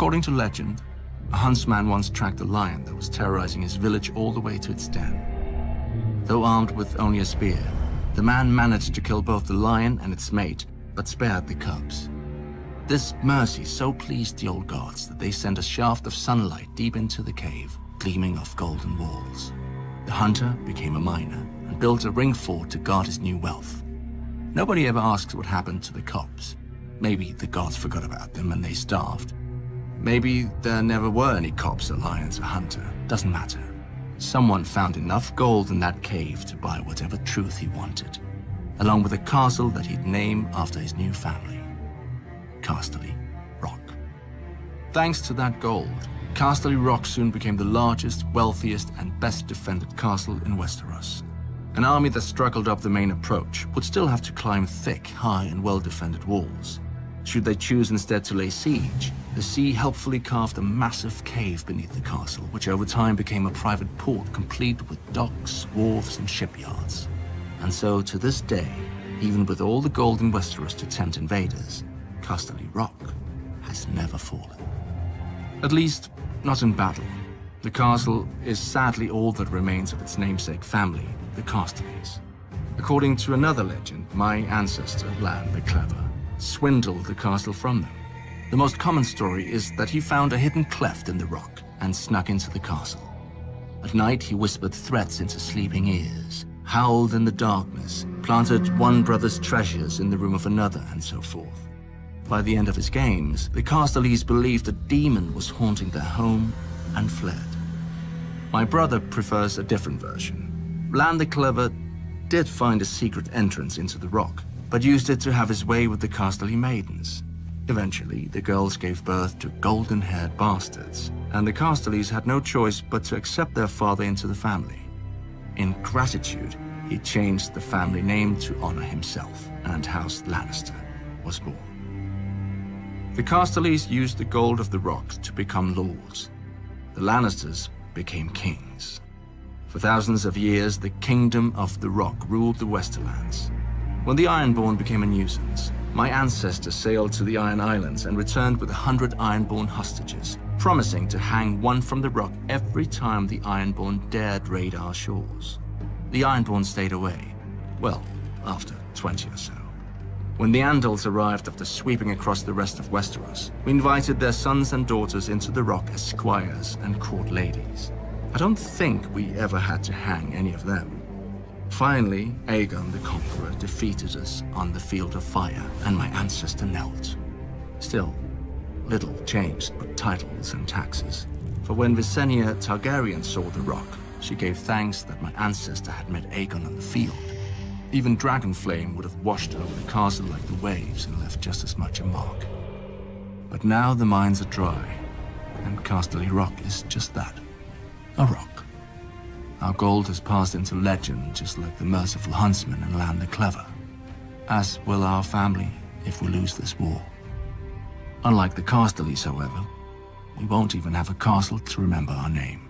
According to legend, a huntsman once tracked a lion that was terrorizing his village all the way to its den. Though armed with only a spear, the man managed to kill both the lion and its mate, but spared the cubs. This mercy so pleased the old gods that they sent a shaft of sunlight deep into the cave, gleaming off golden walls. The hunter became a miner and built a ring fort to guard his new wealth. Nobody ever asks what happened to the cubs. Maybe the gods forgot about them and they starved. Maybe there never were any cubs or lions or hunter. Doesn't matter. Someone found enough gold in that cave to buy whatever truth he wanted, along with a castle that he'd name after his new family. Casterly Rock. Thanks to that gold, Casterly Rock soon became the largest, wealthiest, and best defended castle in Westeros. An army that struggled up the main approach would still have to climb thick, high, and well-defended walls. Should they choose instead to lay siege, the sea helpfully carved a massive cave beneath the castle, which over time became a private port complete with docks, wharves, and shipyards. And so, to this day, even with all the gold in Westeros to tempt invaders, Casterly Rock has never fallen. At least, not in battle. The castle is sadly all that remains of its namesake family, the Casterlys. According to another legend, my ancestor, Lan the Clever, swindled the castle from them. The most common story is that he found a hidden cleft in the rock and snuck into the castle. At night, he whispered threats into sleeping ears, howled in the darkness, planted one brother's treasures in the room of another, and so forth. By the end of his games, the Casterlys believed a demon was haunting their home and fled. My brother prefers a different version. Lan the Clever did find a secret entrance into the rock, but used it to have his way with the Casterly maidens. Eventually, the girls gave birth to golden-haired bastards, and the Casterlys had no choice but to accept their father into the family. In gratitude, he changed the family name to honor himself, and House Lannister was born. The Casterlys used the gold of the rock to become lords. The Lannisters became kings. For thousands of years, the Kingdom of the Rock ruled the Westerlands. When the Ironborn became a nuisance, my ancestors sailed to the Iron Islands and returned with 100 Ironborn hostages, promising to hang one from the rock every time the Ironborn dared raid our shores. The Ironborn stayed away, well, after 20 or so. When the Andals arrived after sweeping across the rest of Westeros, we invited their sons and daughters into the rock as squires and court ladies. I don't think we ever had to hang any of them. Finally, Aegon the Conqueror defeated us on the Field of Fire, and my ancestor knelt. Still, little changed but titles and taxes. For when Visenya Targaryen saw the rock, she gave thanks that my ancestor had met Aegon on the field. Even Dragonflame would have washed over the castle like the waves and left just as much a mark. But now the mines are dry, and Casterly Rock is just that, a rock. Our gold has passed into legend just like the merciful huntsman and Lan the Clever, as will our family if we lose this war. Unlike the Casterlys, however, we won't even have a castle to remember our name.